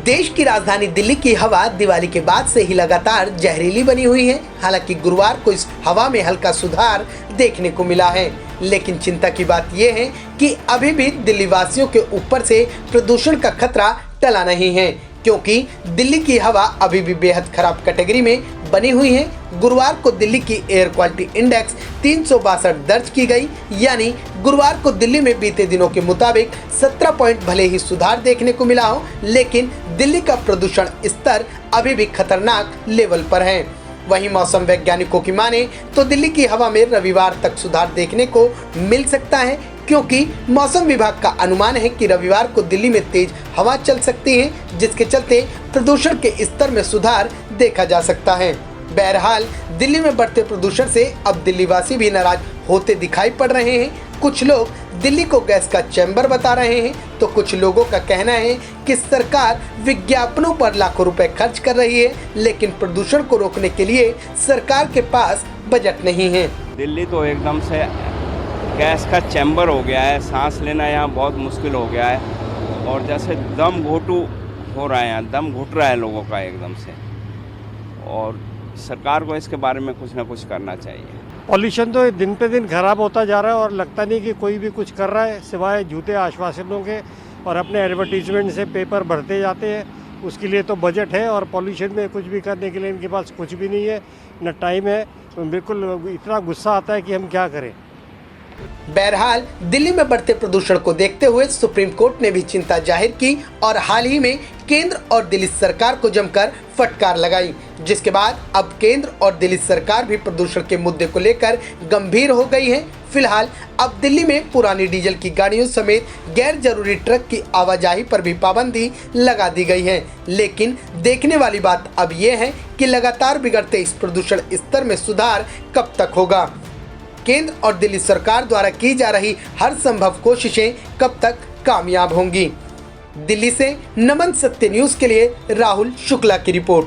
देश की राजधानी दिल्ली की हवा दिवाली के बाद से ही लगातार जहरीली बनी हुई है। हालांकि गुरुवार को इस हवा में हल्का सुधार देखने को मिला है, लेकिन चिंता की बात यह है कि अभी भी दिल्ली वासियों के ऊपर से प्रदूषण का खतरा टला नहीं है, क्योंकि दिल्ली की हवा अभी भी बेहद खराब कैटेगरी में बनी हुई है। गुरुवार को दिल्ली की एयर क्वालिटी इंडेक्स 362 दर्ज की गई, यानी गुरुवार को दिल्ली में बीते दिनों के मुताबिक 17 पॉइंट भले ही सुधार देखने को मिला हो, लेकिन दिल्ली का प्रदूषण स्तर अभी भी खतरनाक लेवल पर है। वहीं मौसम वैज्ञानिकों की माने तो दिल्ली की हवा में रविवार तक सुधार देखने को मिल सकता है, क्योंकि मौसम विभाग का अनुमान है कि रविवार को दिल्ली में तेज हवा चल सकती है, जिसके चलते प्रदूषण के स्तर में सुधार देखा जा सकता है। बहरहाल दिल्ली में बढ़ते प्रदूषण से अब दिल्लीवासी भी नाराज होते दिखाई पड़ रहे हैं। कुछ लोग दिल्ली को गैस का चैम्बर बता रहे हैं, तो कुछ लोगों का कहना है कि सरकार विज्ञापनों पर लाखों रुपए खर्च कर रही है, लेकिन प्रदूषण को रोकने के लिए सरकार के पास बजट नहीं है। दिल्ली तो एकदम से गैस का चैम्बर हो गया है, सांस लेना यहाँ बहुत मुश्किल हो गया है और जैसे दम घोटू हो रहा है, यहाँ दम घुट रहा है लोगों का एकदम से। और सरकार को इसके बारे में कुछ ना कुछ करना चाहिए। पॉल्यूशन तो दिन पे दिन खराब होता जा रहा है और लगता नहीं कि कोई भी कुछ कर रहा है, सिवाय झूठे आश्वासनों के और अपने एडवर्टीजमेंट से पेपर भरते जाते हैं। उसके लिए तो बजट है और पॉल्यूशन में कुछ भी करने के लिए इनके पास कुछ भी नहीं है, न टाइम है। तो बिल्कुल इतना गुस्सा आता है कि हम क्या करें। बहरहाल दिल्ली में बढ़ते प्रदूषण को देखते हुए सुप्रीम कोर्ट ने भी चिंता जाहिर की और हाल ही में केंद्र और दिल्ली सरकार को जमकर फटकार लगाई, जिसके बाद अब केंद्र और दिल्ली सरकार भी प्रदूषण के मुद्दे को लेकर गंभीर हो गई है। फिलहाल अब दिल्ली में पुरानी डीजल की गाड़ियों समेत गैर जरूरी ट्रक की आवाजाही पर भी पाबंदी लगा दी गई है, लेकिन देखने वाली बात अब यह है कि लगातार बिगड़ते इस प्रदूषण स्तर में सुधार कब तक होगा। केंद्र और दिल्ली सरकार द्वारा की जा रही हर संभव कोशिशें कब तक कामयाब होंगी। दिल्ली से नमन सत्य न्यूज़ के लिए राहुल शुक्ला की रिपोर्ट।